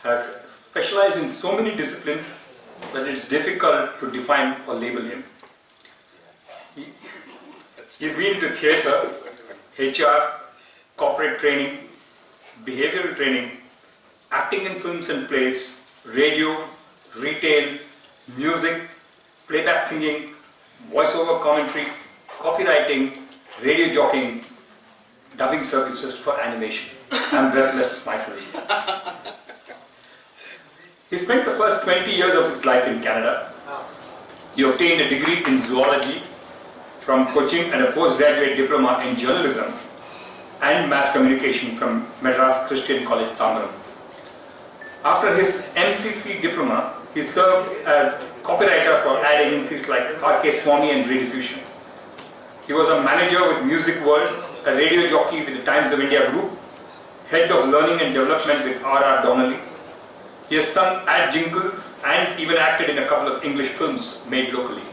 has specialized in so mmany disciplines that it's difficult to define or label him. He's been to theatre, HR, corporate training, behavioral training, acting in films and plays, radio, retail, music, playback singing, voiceover commentary, copywriting, radio jockeying, dubbing services for animation. I'm breathless myself. He spent the first 20 years of his life in Canada. He obtained a degree in zoology from Cochin and a postgraduate diploma in journalism and mass communication from Madras Christian College, Tamaram. After his MCC diploma, he served as copywriter for ad agencies like R.K. Swamy and Rediffusion. He was a manager with Music World, a radio jockey with the Times of India Group, head of learning and development with R.R. Donnelly. He has sung ad jingles and even acted in a couple of English films made locally.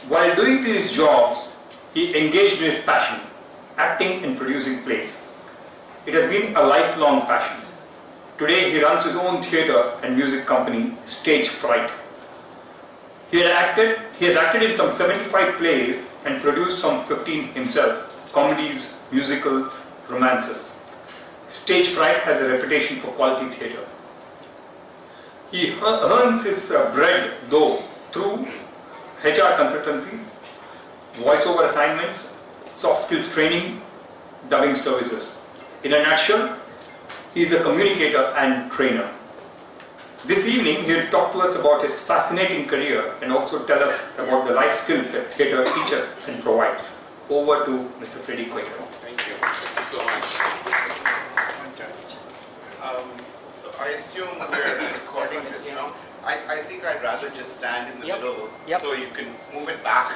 While doing these jobs, he engaged in his passion, acting and producing plays. It has been a lifelong passion. Today he runs his own theatre and music company, Stage Fright. He has acted in some 75 plays and produced some 15 himself, comedies, musicals, romances. Stage Fright has a reputation for quality theatre. He earns his bread, though, through HR consultancies, voiceover assignments, soft skills training, dubbing services. In a nutshell, he is a communicator and trainer. This evening, he will talk to us about his fascinating career and also tell us about the life skills that theatre teaches and provides. Over to Mr. Freddy Koikaran. Thank you. Thank you so much. So I assume we're recording this now. I think I'd rather just stand in the middle so you can move it back.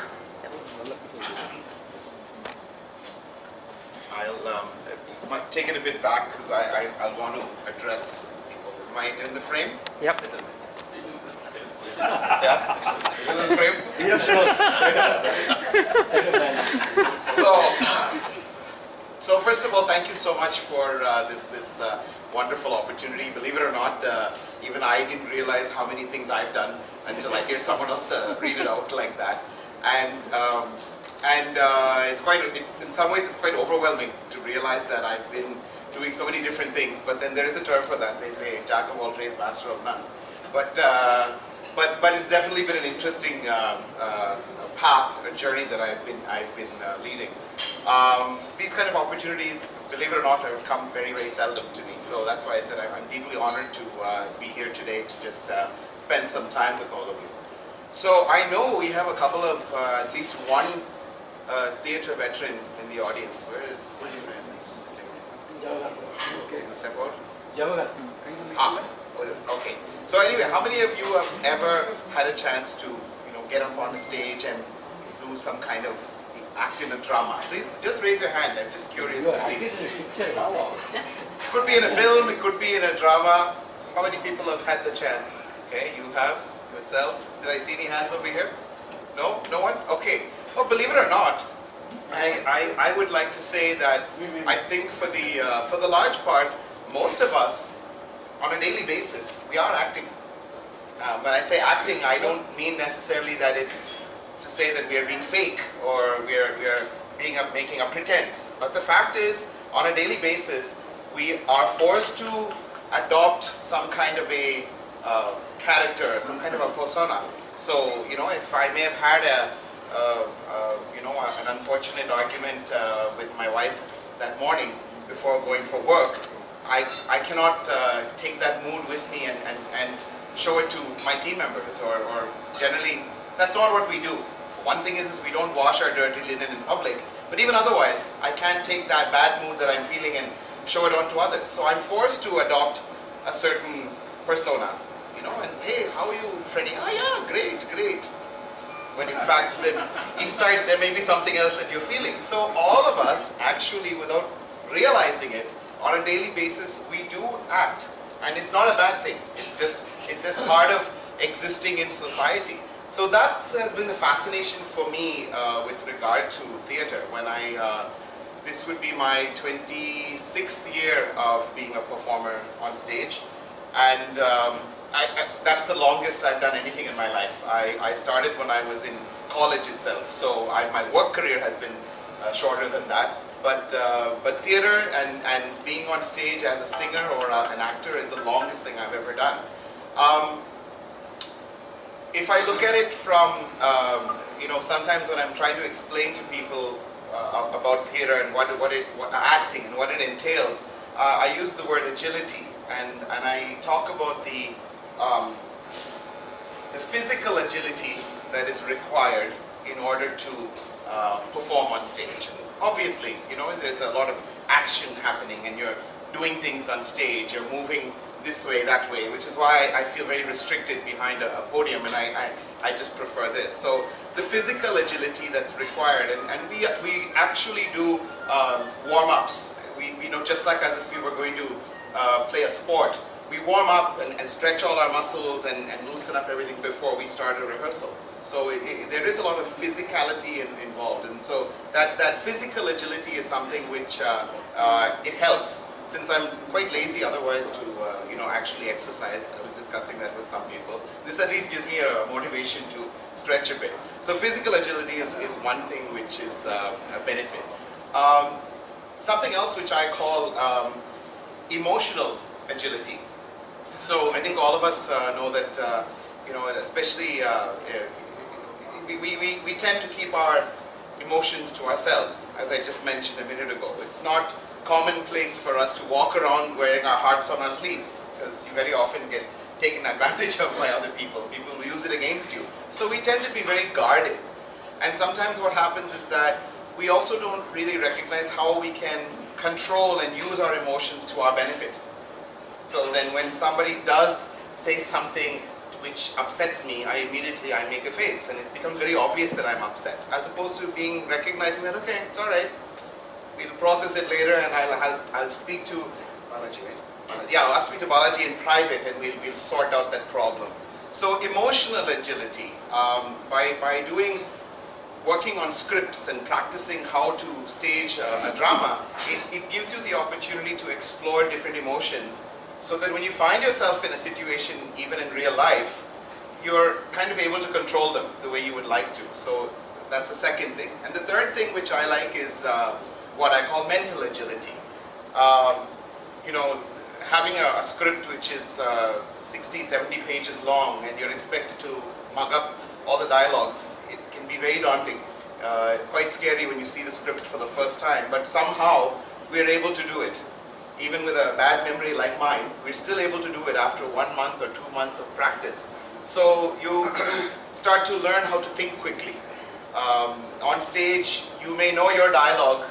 I'll take it a bit back because I'll want to address people. Am I in the frame? Yep. Yeah? Still in the frame? So first of all, thank you so much for this wonderful opportunity. Believe it or not, even I didn't realize how many things I've done until I hear someone else read it out like that. And it's in some ways it's quite overwhelming to realize that I've been doing so many different things. But then there is a term for that. They say jack of all trades, master of none. But it's definitely been an interesting path, a journey that I've been leading. These kind of opportunities, believe it or not, have come very, very seldom to me. So that's why I said I'm deeply honored to be here today to just spend some time with all of you. So I know we have a couple of, at least one theatre veteran in the audience. Where is my friend? Okay, step out. Okay. So anyway, how many of you have ever had a chance to, get up on a stage and do some kind of act in a drama? Please, just raise your hand. I'm just curious to see. It could be in a film. It could be in a drama. How many people have had the chance? Okay, you have yourself. Did I see any hands over here? No, no one. Okay. Well, believe it or not, I would like to say that I think for the large part, most of us, on a daily basis, we are acting. When I say acting, I don't mean necessarily that it's to say that we are being fake or we are making a pretense. But the fact is, on a daily basis, we are forced to adopt some kind of a character, some kind of a persona. So, if I may have had an unfortunate argument with my wife that morning before going for work, I cannot take that mood with me and show it to my team members, or generally, that's not what we do. One thing is we don't wash our dirty linen in public, but even otherwise, I can't take that bad mood that I'm feeling and show it on to others. So I'm forced to adopt a certain persona, and hey, how are you, Freddy? Oh yeah, great, great. When in fact, inside there may be something else that you're feeling. So all of us, actually, without realizing it, on a daily basis, we do act. And it's not a bad thing. It's just part of existing in society. So that has been the fascination for me with regard to theatre. When this would be my 26th year of being a performer on stage. And that's the longest I've done anything in my life. I started when I was in college itself, so my work career has been shorter than that. But theater and being on stage as a singer or an actor is the longest thing I've ever done. If I look at it from, sometimes when I'm trying to explain to people about theater and what acting and what it entails, I use the word agility, and I talk about the physical agility that is required in order to perform on stage. And obviously, there's a lot of action happening, and you're doing things on stage, you're moving this way, that way, which is why I feel very restricted behind a podium, and I just prefer this. So the physical agility that's required, and we actually do warm-ups. We just like as if we were going to play a sport, we warm up and stretch all our muscles and loosen up everything before we start a rehearsal. So there is a lot of physicality involved, and so that physical agility is something which it helps. Since I'm quite lazy otherwise to actually exercise, I was discussing that with some people, this at least gives me a motivation to stretch a bit. So physical agility is one thing which is a benefit. Something else which I call emotional agility. So I think all of us know that, especially we tend to keep our emotions to ourselves, as I just mentioned a minute ago. It's not commonplace for us to walk around wearing our hearts on our sleeves, because you very often get taken advantage of by other people. People will use it against you. So we tend to be very guarded. And sometimes what happens is that we also don't really recognize how we can control and use our emotions to our benefit. So then when somebody does say something which upsets me, I make a face, and it becomes very obvious that I'm upset, as opposed to recognizing that, okay, it's all right, we'll process it later, and I'll speak to Balaji, right? Yeah, I'll speak to Balaji in private, and we'll sort out that problem. So emotional agility, by working on scripts and practicing how to stage a drama, it gives you the opportunity to explore different emotions, so that when you find yourself in a situation, even in real life, you're kind of able to control them the way you would like to. So that's the second thing. And the third thing which I like is what I call mental agility. Having a script which is 60, 70 pages long, and you're expected to mug up all the dialogues, it can be very daunting. Quite scary when you see the script for the first time, but somehow we're able to do it. Even with a bad memory like mine, we're still able to do it after 1 month or 2 months of practice. So you start to learn how to think quickly. On stage, you may know your dialogue,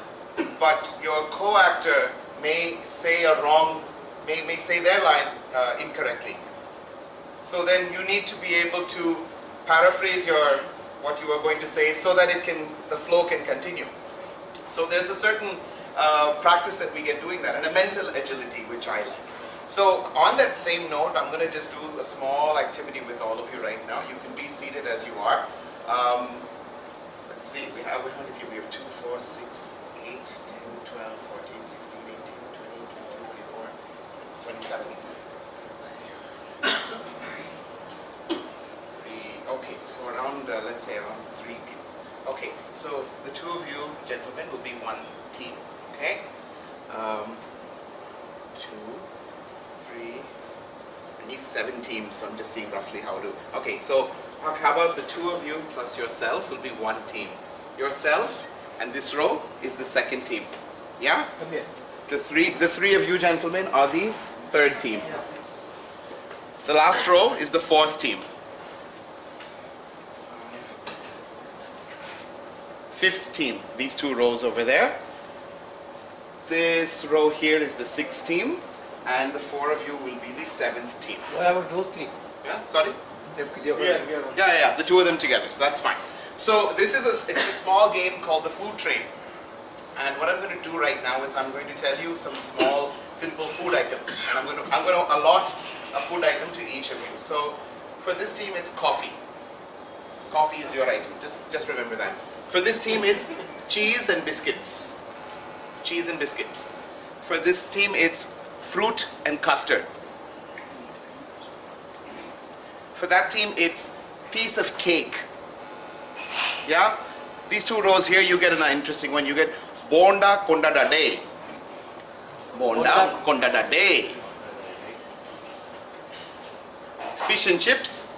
but your co-actor may say may say their line incorrectly. So then you need to be able to paraphrase what you are going to say, so that the flow can continue. So there's a certain practice that we get doing that, and a mental agility which I like. So on that same note, I'm going to just do a small activity with all of you right now. You can be seated as you are. Let's see, we have 2, 4, 6, 8, 10, 12, 14, 16, 18, 20, 22, 24, it's 27. 3, okay, so around, let's say around 3 people. Okay, so the two of you gentlemen will be one team, okay? 2, 3, I need 7 teams, so I'm just seeing roughly how to, okay, so how about the two of you plus yourself will be one team. Yourself and this row is the second team. Yeah? Okay. The three of you gentlemen are the third team. The last row is the fourth team. Fifth team, these 2 rows over there. This row here is the 6th team, and the 4 of you will be the 7th team. What about those 3? Yeah, sorry? Yeah. The 2 of them together, so that's fine. So this is it's a small game called the food train. And what I'm going to do right now is I'm going to tell you some small, simple food items. And I'm going to allot a food item to each of you. So for this team, it's coffee. Coffee is your item. Just remember that. For this team, it's cheese and biscuits. Cheese and biscuits. For this team, it's fruit and custard. for that team, it's piece of cake. Yeah? These two rows here, you get an interesting one. You get bonda konda da day. Bonda konda da day. Fish and chips.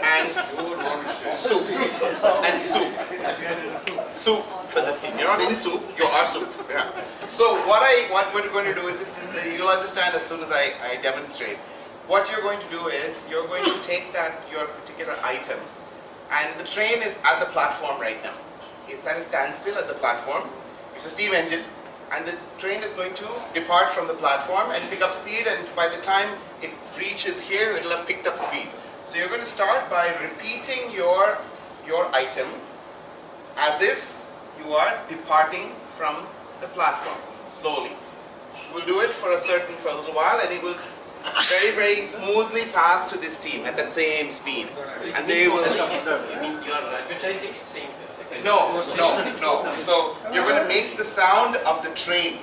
And soup. And soup. Soup for this team. You're not in soup, you are soup. Yeah. So what we're going to do is, you'll understand as soon as I demonstrate. What you're going to do is, you're going to take your particular item, and the train is at the platform right now. It's at a standstill at the platform. It's a steam engine, and the train is going to depart from the platform and pick up speed, and by the time it reaches here, it'll have picked up speed. So you're going to start by repeating your item as if you are departing from the platform, slowly. We'll do it for a little while, and it will very, very smoothly pass to this team at that same speed. And they will... You mean you are advertising it, saying... No. So you're going to make the sound of the train.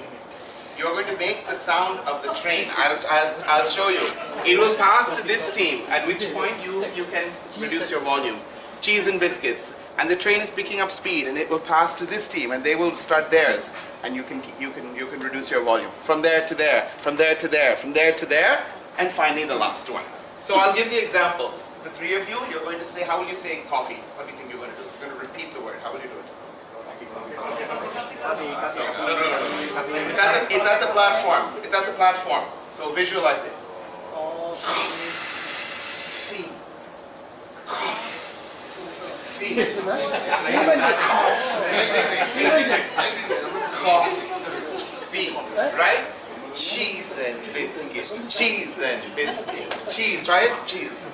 You're going to make the sound of the train. I'll show you. It will pass to this team, at which point you can reduce your volume. Cheese and biscuits. And the train is picking up speed, and it will pass to this team, and they will start theirs, and you can reduce your volume from there to there, from there to there, from there to there, and finally the last one. So I'll give the example. The three of you, you're going to say, how will you say coffee? What do you think you're going to do? You're going to repeat the word. How will you do it? No. It's at the platform. It's at the platform. So visualize it. Coffee. Coffee. Coffee, right? Cheese and biscuits, cheese and biscuits, cheese, try it, cheese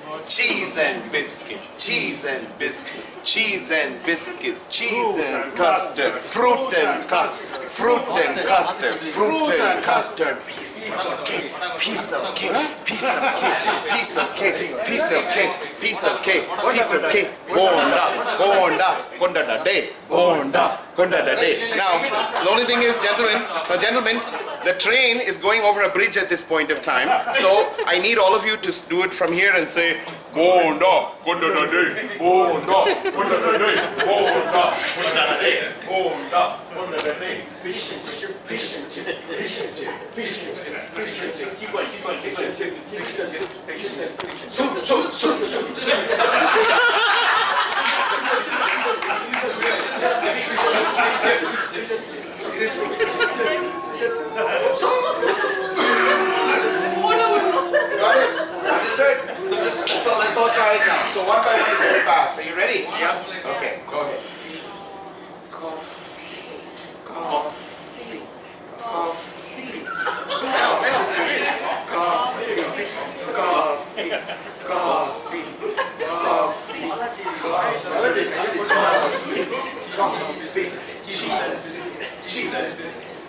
and biscuits, cheese and biscuits, cheese and biscuits, cheese and custard, fruit and custard, fruit and custard, fruit and custard, piece of cake, piece of cake, piece of cake, piece of cake, piece of cake, piece of cake, piece of cake, bonda, konda da day, bonda, konda da day. Now, the only thing is, gentlemen, the train is going over a bridge at this point of time, so I need all of you to do it from here and say, bonda, konda da day, bonda, konda da day, bonda, konda da day, bonda, konda da day. Fish and chip, fish and chip, fish and chip, fish and chip, fish and chip. Keep going, keep going, keep going, keep going, fish and chip. Soup. So let's all try it now. So one by one, very fast. Are you ready? Yeah. Okay, go ahead.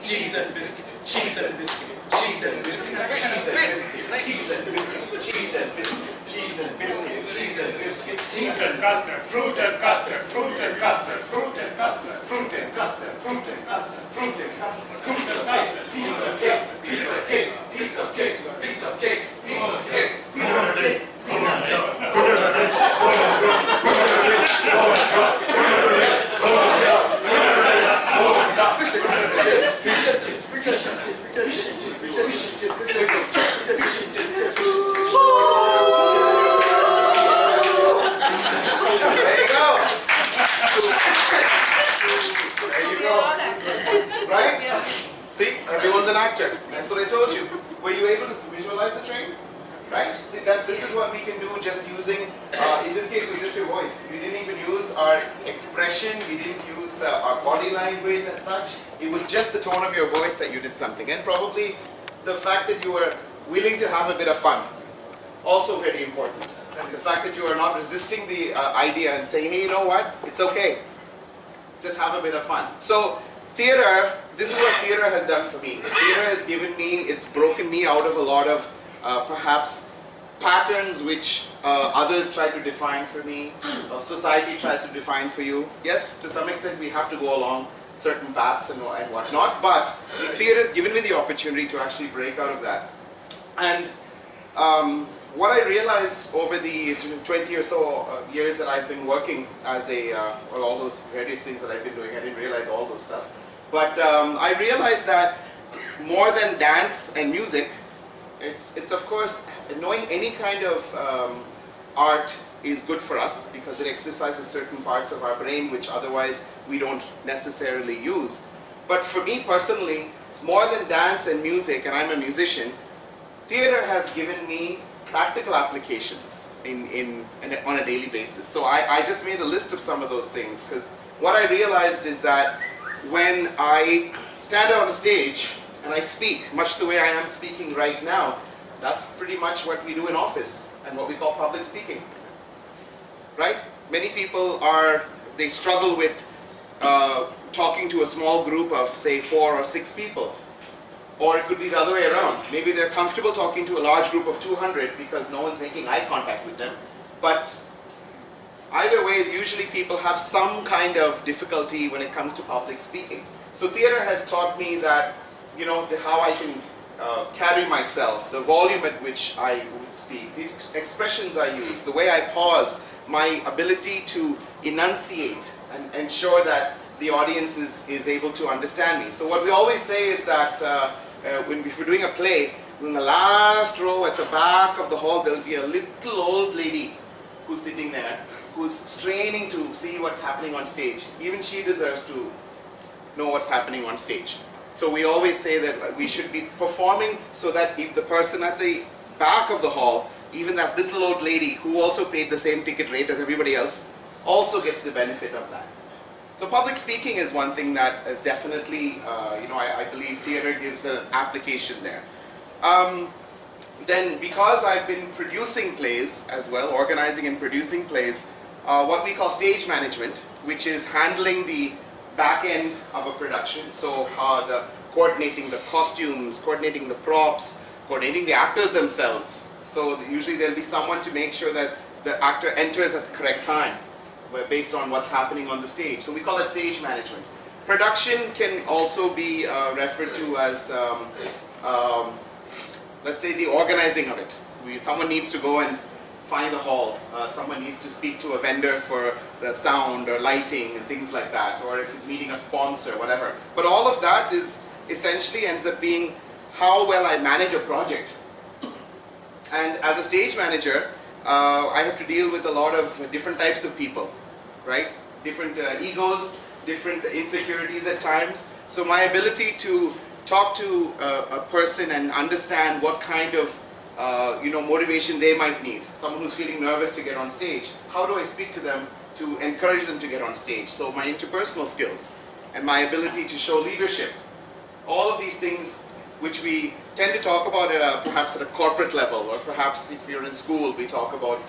Cheese and biscuits, cheese and biscuits, cheese and biscuits, cheese and biscuits, cheese and biscuits, cheese and biscuits, cheese and biscuits, cheese and biscuits, cheese and custard, fruit and custard, fruit and custard, fruit and custard, fruit and custard, fruit and custard, fruit and custard, fruit and custard, piece of cake, piece of cake, piece of cake, piece of cake, piece of cake, piece of cake. Everyone's an actor. That's what I told you. Were you able to visualize the train? Right? See, this is what we can do just using, in this case, it was just your voice. We didn't even use our expression. We didn't use our body language as such. It was just the tone of your voice that you did something. And probably the fact that you were willing to have a bit of fun. Also very important. And the fact that you are not resisting the idea and saying, hey, you know what? It's okay. Just have a bit of fun. So, theater, this is what theater has done for me. Theater has given me, it's broken me out of a lot of perhaps patterns which others try to define for me, society tries to define for you. Yes, to some extent we have to go along certain paths and whatnot, but theater has given me the opportunity to actually break out of that. And What I realized over the 20 or so years that I've been working as a, or all those various things that I've been doing, I didn't realize all those stuff. But I realized that more than dance and music, it's of course, knowing any kind of art is good for us because it exercises certain parts of our brain which otherwise we don't necessarily use. But for me personally, more than dance and music, and I'm a musician, theater has given me practical applications on a daily basis. So I just made a list of some of those things because what I realized is that when I stand out on a stage and I speak, much the way I am speaking right now, that's pretty much what we do in office and what we call public speaking. Right? Many people they struggle with talking to a small group of say 4 or 6 people. Or it could be the other way around. Maybe they're comfortable talking to a large group of 200 because no one's making eye contact with them. But either way, usually people have some kind of difficulty when it comes to public speaking. So theater has taught me that, you know, how I can carry myself, the volume at which I would speak, these expressions I use, the way I pause, my ability to enunciate and ensure that the audience is able to understand me. So what we always say is that if we're doing a play, in the last row at the back of the hall, there'll be a little old lady who's sitting there, who's straining to see what's happening on stage. Even she deserves to know what's happening on stage. So we always say that we should be performing so that if the person at the back of the hall, even that little old lady who also paid the same ticket rate as everybody else, also gets the benefit of that. So public speaking is one thing that is definitely, you know, I believe theater gives an application there. Then because I've been producing plays as well, organizing and producing plays, what we call stage management, which is handling the back end of a production. So coordinating the costumes, coordinating the props, coordinating the actors themselves. So usually there'll be someone to make sure that the actor enters at the correct time, based on what's happening on the stage. So we call it stage management. Production can also be referred to as, let's say, the organizing of it. Someone needs to go and find the hall. Someone needs to speak to a vendor for the sound or lighting and things like that, or if it's meeting a sponsor, whatever. But all of that is essentially ends up being how well I manage a project. And as a stage manager, I have to deal with a lot of different types of people, right? Different egos, different insecurities at times. So my ability to talk to a person and understand what kind of you know, motivation they might need. Someone who's feeling nervous to get on stage. How do I speak to them to encourage them to get on stage? So my interpersonal skills and my ability to show leadership. All of these things which we tend to talk about at perhaps at a corporate level, or perhaps if you're in school, we talk about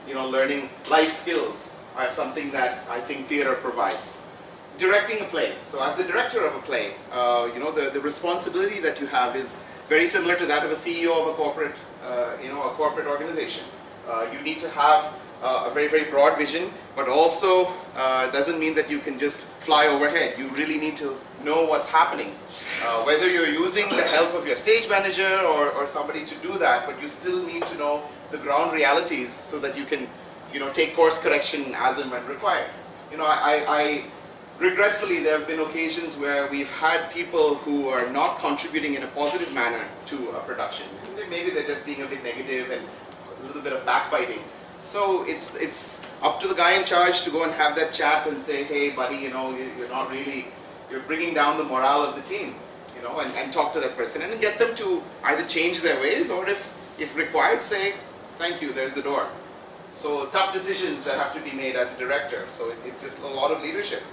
you know, learning life skills are something that I think theater provides. Directing a play. So as the director of a play, you know, the responsibility that you have is very similar to that of a CEO of a corporate, you know, a corporate organization. You need to have a very, very broad vision, but also doesn't mean that you can just fly overhead. You really need to know what's happening. Whether you're using the help of your stage manager or somebody to do that, but you still need to know the ground realities so that you can, you know, take course correction as and when required. You know, regretfully, there have been occasions where we've had people who are not contributing in a positive manner to a production. Maybe they're just being a bit negative and a little bit of backbiting. So it's up to the guy in charge to go and have that chat and say, hey buddy, you know, you're not really, you're bringing down the morale of the team, you know, and talk to that person and get them to either change their ways or if required, say, thank you, there's the door. So tough decisions that have to be made as a director. So it's just a lot of leadership.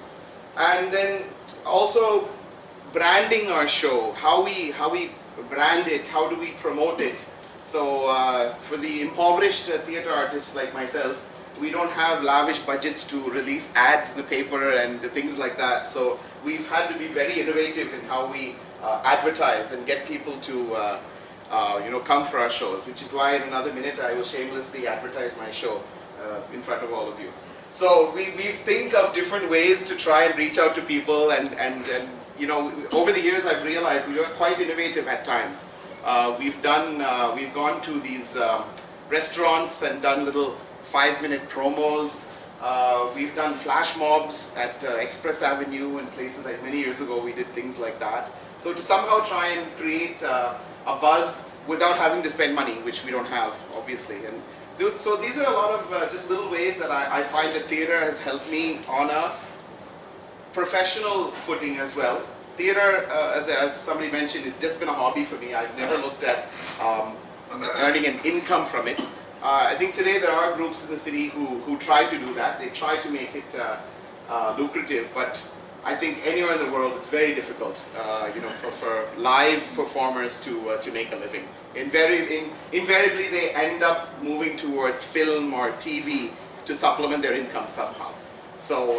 And then also branding our show, how we brand it, how do we promote it. So for the impoverished theater artists like myself, we don't have lavish budgets to release ads in the paper and things like that. So we've had to be very innovative in how we advertise and get people to you know, come for our shows, which is why in another minute I will shamelessly advertise my show in front of all of you. So we think of different ways to try and reach out to people and you know, over the years I've realized we are quite innovative at times. We've gone to these restaurants and done little 5-minute promos. We've done flash mobs at Express Avenue and places like many years ago. We did things like that. So to somehow try and create a buzz without having to spend money, which we don't have, obviously. And so these are a lot of just little ways that I find that theatre has helped me on a professional footing as well. Theatre, as somebody mentioned, has just been a hobby for me. I've never looked at earning an income from it. I think today there are groups in the city who try to do that. They try to make it lucrative, but I think anywhere in the world it's very difficult, for live performers to make a living. Invariably, they end up moving towards film or TV to supplement their income somehow. So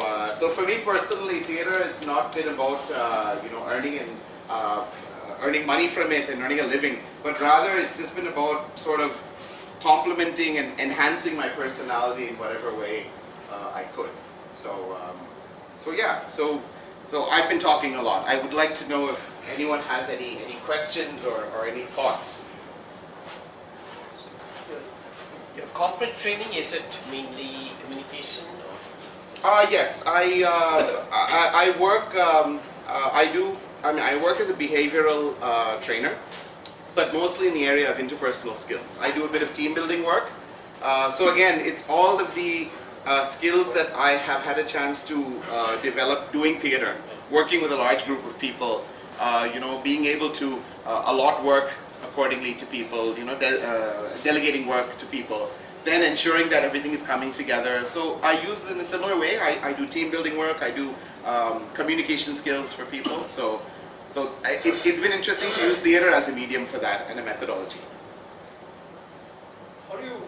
for me personally, theatre, it's not been about earning money from it and earning a living, but rather it's just been about sort of complementing and enhancing my personality in whatever way I could. So I've been talking a lot. I would like to know if anyone has any questions or any thoughts. Your corporate training, is it mainly communication? Yes, I work. I work as a behavioral trainer, but mostly in the area of interpersonal skills. I do a bit of team building work. So again, it's all of the skills that I have had a chance to develop doing theatre, working with a large group of people, being able to allot work accordingly to people, delegating work to people, then ensuring that everything is coming together. So I use it in a similar way. I do team building work, I do communication skills for people. So it's been interesting to use theatre as a medium for that and a methodology. How do you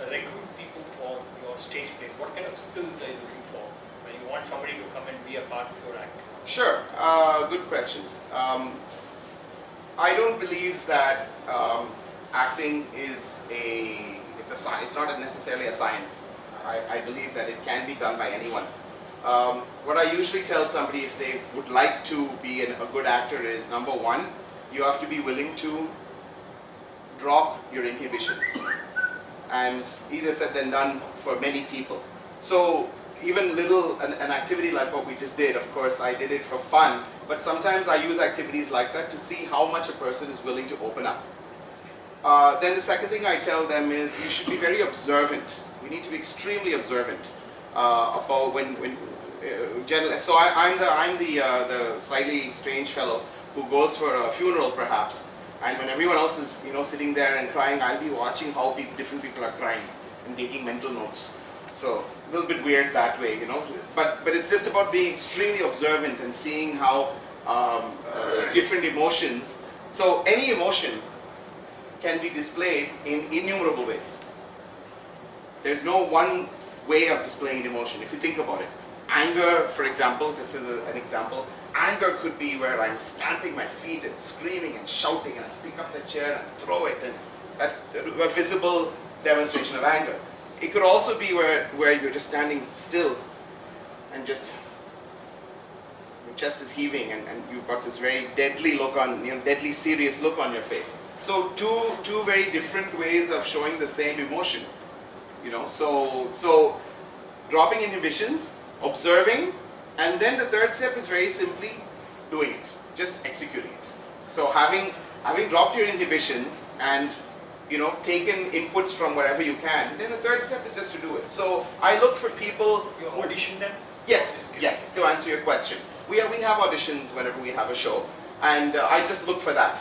recruit people for your stage plays? What kind of skills are you looking for when you want somebody to come and be a part of your act? Sure, good question. I don't believe that acting is it's a science. It's not necessarily a science. I believe that it can be done by anyone. What I usually tell somebody if they would like to be a good actor is, number one, you have to be willing to drop your inhibitions. And easier said than done for many people. So even an activity like what we just did, of course I did it for fun, but sometimes I use activities like that to see how much a person is willing to open up. Then the second thing I tell them is you should be very observant. We need to be extremely observant about so I'm the slightly strange fellow who goes for a funeral perhaps, and when everyone else is sitting there and crying, I'll be watching how different people are crying and taking mental notes. So a little bit weird that way, but it's just about being extremely observant and seeing how different emotions. So any emotion can be displayed in innumerable ways. There's no one way of displaying an emotion if you think about it. Anger, for example, just as an example, anger could be where I'm stamping my feet and screaming and shouting and I pick up the chair and throw it, and that's a visible demonstration of anger. It could also be where you're just standing still and just your chest is heaving and you've got this very deadly look on, deadly serious look on your face. So two very different ways of showing the same emotion. So dropping inhibitions, observing, and then the third step is very simply doing it, just executing it. So having dropped your inhibitions and taken inputs from wherever you can, then the third step is just to do it. So I look for people. You audition them? Yes. To answer your question, we have auditions whenever we have a show, and I just look for that.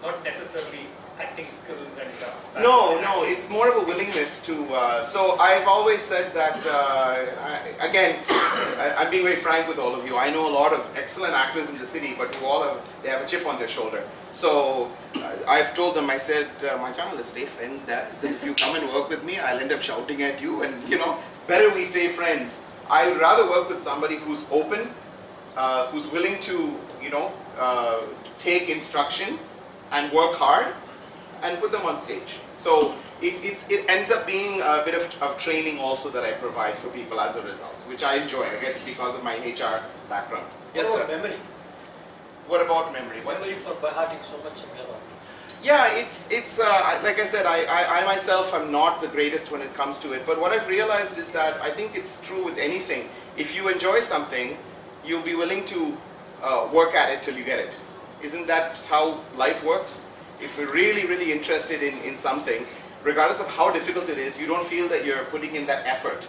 Not necessarily acting skills and No, it's more of a willingness to. So I've always said that. I'm being very frank with all of you. I know a lot of excellent actors in the city, but who they have a chip on their shoulder. So I've told them. I said, "Machan, let's stay friends, Dad. Because if you come and work with me, I'll end up shouting at you, and better we stay friends. I would rather work with somebody who's open, who's willing to, take instruction and work hard, and put them on stage. So it ends up being a bit of training also that I provide for people as a result, which I enjoy, I guess, because of my HR background. Yes, sir. Memory. What about memory? Memory for by hearting so much in your life. Yeah, like I said, I myself am not the greatest when it comes to it, but what I've realized is that I think it's true with anything. If you enjoy something, you'll be willing to work at it till you get it. Isn't that how life works? If you're really, really interested in something, regardless of how difficult it is, you don't feel that you're putting in that effort,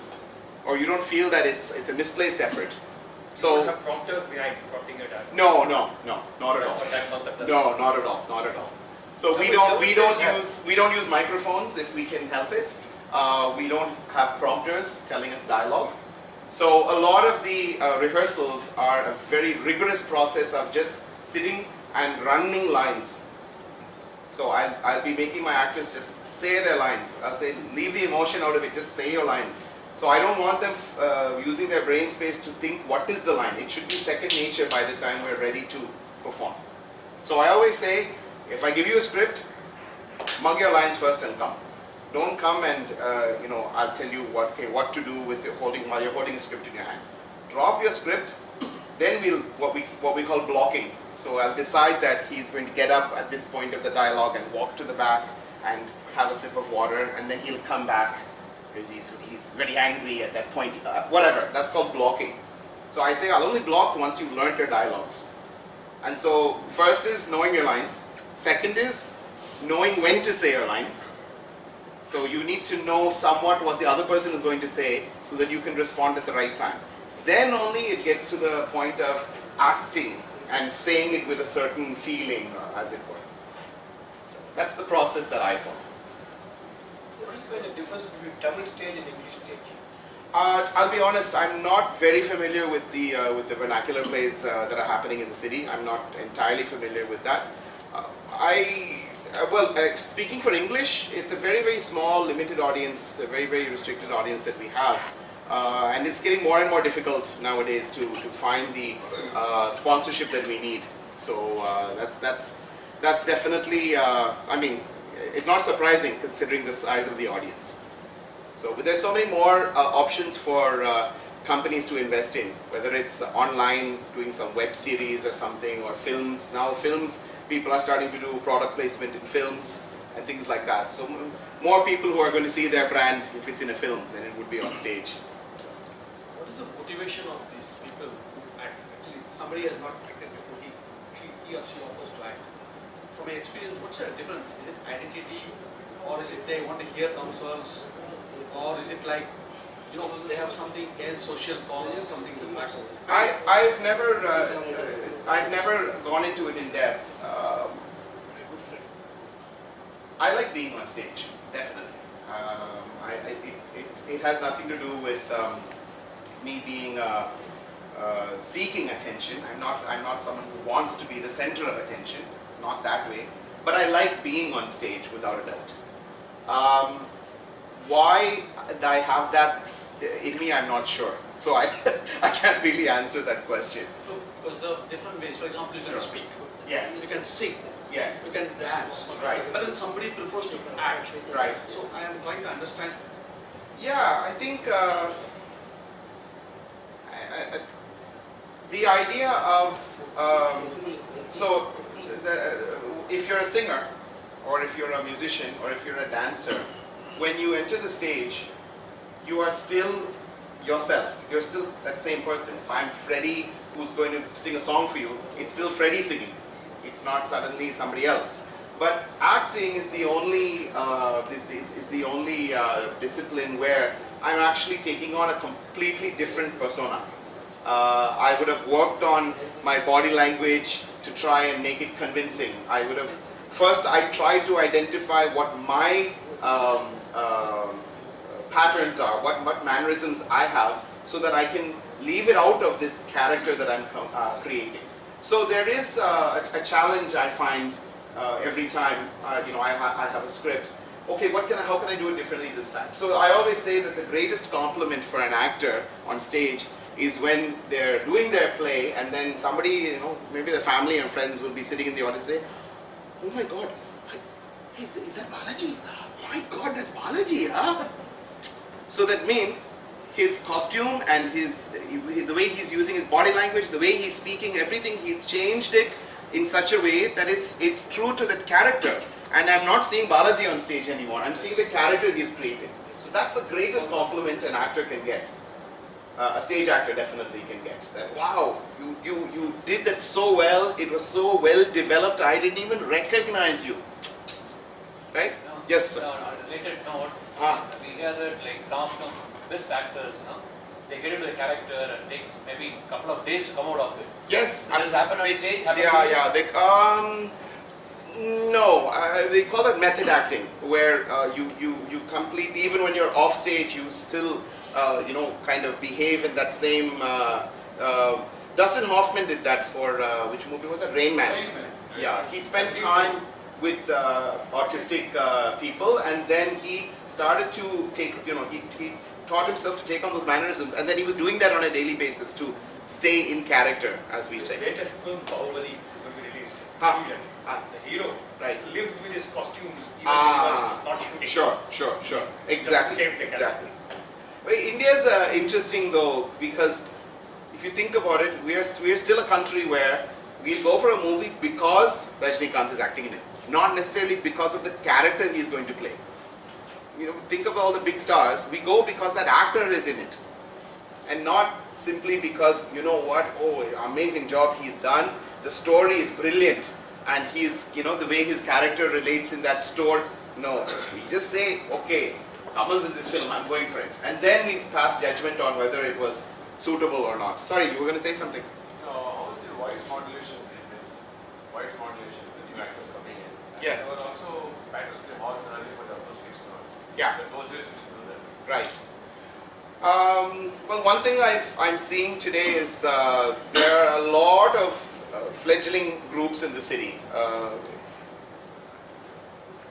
or you don't feel that it's a misplaced effort. So, you don't have prompters behind prompting your dad? No, not at all. That concept doesn't. No, not at all. So we don't use microphones if we can help it. We don't have prompters telling us dialogue. So a lot of the rehearsals are a very rigorous process of just sitting and running lines. So I'll be making my actors just say their lines. I'll say, leave the emotion out of it, just say your lines. So I don't want them using their brain space to think what is the line. It should be second nature by the time we're ready to perform. So I always say, if I give you a script, mug your lines first and come. Don't come and I'll tell you what to do with while you're holding a script in your hand. Drop your script, then we'll what we call blocking. So I'll decide that he's going to get up at this point of the dialogue and walk to the back and have a sip of water, and then he'll come back because he's very angry at that point. Whatever, that's called blocking. So I say I'll only block once you've learned your dialogues. And so first is knowing your lines. Second is knowing when to say your lines. So you need to know somewhat what the other person is going to say so that you can respond at the right time. Then only it gets to the point of acting and saying it with a certain feeling, as it were. That's the process that I follow. What is the difference between Tamil stage and English stage? I'll be honest, I'm not very familiar with the vernacular plays that are happening in the city. I'm not entirely familiar with that. Speaking for English, it's a very, very small, limited audience, a very, very restricted audience that we have. And it's getting more and more difficult nowadays to find the sponsorship that we need. So that's definitely, it's not surprising considering the size of the audience. So there's so many more options for companies to invest in, whether it's online, doing some web series or something, or films. Now films, people are starting to do product placement in films and things like that. So more people who are going to see their brand if it's in a film than it would be on stage. What is the motivation of these people who act? Actually, somebody has not acted before, he or she offers to act. From your experience, what's the difference? Is it identity, or is it they want to hear themselves, or is it like, they have something else, social cause, something to back over? I've never gone into it in depth. I like being on stage, definitely. It has nothing to do with me being seeking attention. I'm not someone who wants to be the center of attention, not that way. But I like being on stage without a doubt. Why I have that in me, I'm not sure. So I can't really answer that question. Because there are different ways. For example, you can speak. Yes. You can sing. Yes. You can dance. Right. But then somebody prefers to act. Right. So I am trying to understand. Yeah, I think the idea of if you're a singer, or if you're a musician, or if you're a dancer, when you enter the stage, you are still yourself. You're still that same person. If I'm Freddy who's going to sing a song for you, it's still Freddy singing. It's not suddenly somebody else. But acting is the only discipline where I'm actually taking on a completely different persona. I would have worked on my body language to try and make it convincing. I tried to identify what my patterns are, what mannerisms I have, so that I can leave it out of this character that I'm creating. So there is a challenge I find every time I have a script. Okay, how can I do it differently this time? So I always say that the greatest compliment for an actor on stage is when they're doing their play, and then somebody, maybe the family and friends will be sitting in the audience and say, "Oh my God, hey, is that Balaji? Oh my God, that's Balaji, huh?" So that means his costume and the way he's using his body language, the way he's speaking, everything, he's changed it in such a way that it's true to that character. And I'm not seeing Balaji on stage anymore. I'm seeing the character he's created. So that's the greatest compliment an actor can get. A stage actor definitely can get. That, wow, you did that so well. It was so well developed. I didn't even recognize you. Right? No, Yes, sir. no, on a related note, Ah. we hear that like some of the best actors, they get into the character and it takes maybe a couple of days to come out of it. Yes. Does this happen on stage? Happen to you? Yeah. No, they call that method acting, where you completely, even when you're off stage, you still, kind of behave in that same. Dustin Hoffman did that for which movie was that? Rain Man. Yeah, he spent time with autistic people, and then he started to take, he taught himself to take on those mannerisms, and then he was doing that on a daily basis to stay in character, as we The say. latest film, Bahubali, will be released. Ah. Fusion. The hero Right. lived with his costumes even when he was not shooting. Sure. Exactly. Just stay with the Exactly. Well, India's interesting though, because if you think about it, we are still a country where we'll go for a movie because Rajinikanth is acting in it, not necessarily because of the character he is going to play. Think of all the big stars. We go because that actor is in it, and not simply because amazing job he's done. The story is brilliant, and he's the way his character relates in that store. No, we just say, okay, Kamal's in this film, I'm going for it, and then we pass judgment on whether it was suitable or not. Sorry, you were going to say something. How is the voice modulation in this? Voice modulation, the new actors coming in. And Yes. there were also battles in the halls and earlier for the acoustics now. Yeah. But those days we used to do that. Right. Well, one thing I'm seeing today is there are a lot of fledgling groups in the city.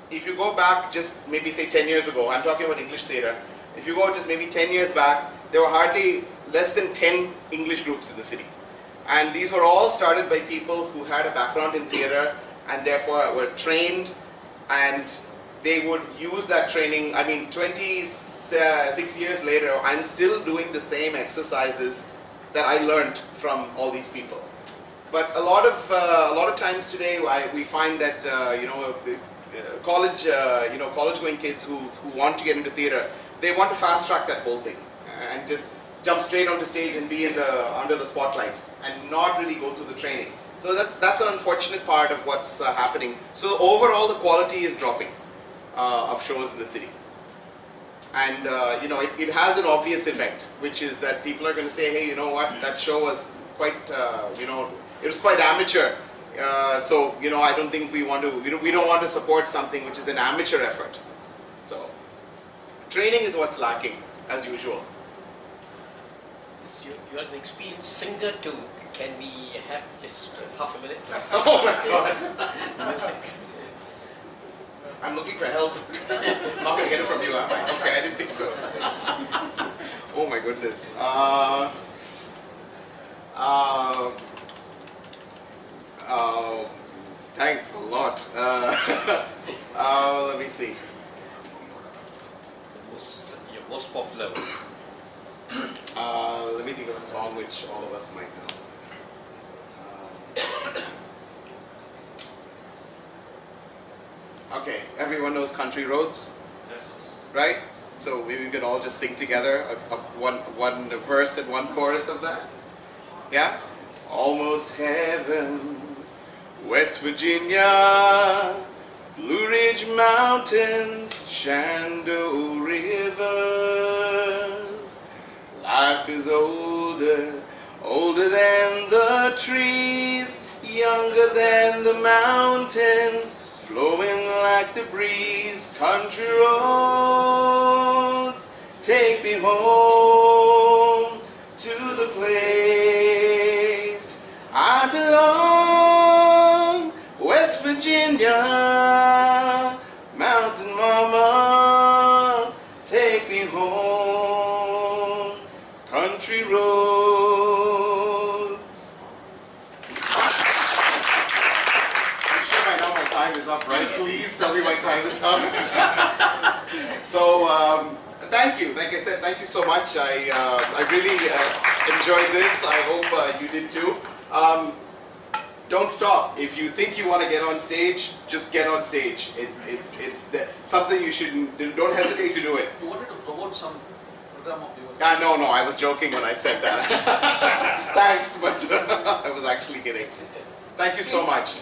If you go back just maybe say 10 years ago, I'm talking about English theatre. If you go just maybe 10 years back, there were hardly less than 10 English groups in the city. And these were all started by people who had a background in theatre and therefore were trained, and they would use that training. I mean, 26 years later, I'm still doing the same exercises that I learned from all these people. But a lot of times today, we find that college-going kids who want to get into theatre, they want to fast track that whole thing and just jump straight onto stage and be under the spotlight and not really go through the training. So that's an unfortunate part of what's happening. So overall, the quality is dropping of shows in the city. And it has an obvious effect, which is that people are going to say, hey, you know what, that show was quite, it was quite amateur. So I don't think we don't want to support something which is an amateur effort. So training is what's lacking, as usual. You are an experienced singer too. Can we have just half a minute? Oh my God! Music. I'm looking for help. I'm not going to get it from you, am I? Okay, I didn't think so. Oh my goodness. Thanks a lot. Let me see. Your most popular one. Let me think of a song which all of us might know. Okay, everyone knows Country Roads, right? So maybe we could all just sing together one verse and one chorus of that. Yeah? Almost heaven, West Virginia, Blue Ridge Mountains, Shenandoah rivers. Life is older, older than the trees, younger than the mountains, flowing like the breeze. Country roads, take me home to the place I belong. West Virginia, mountain mama, take me home. Country roads. I'm sure by now my time is up, right? Please tell me my time is up. So, thank you. Like I said, thank you so much. I really enjoyed this. I hope you did too. don't stop. If you think you want to get on stage, just get on stage. Something you don't hesitate to do it. You wanted to promote some program of yours. No, I was joking when I said that. Thanks, but I was actually kidding. Thank you so much.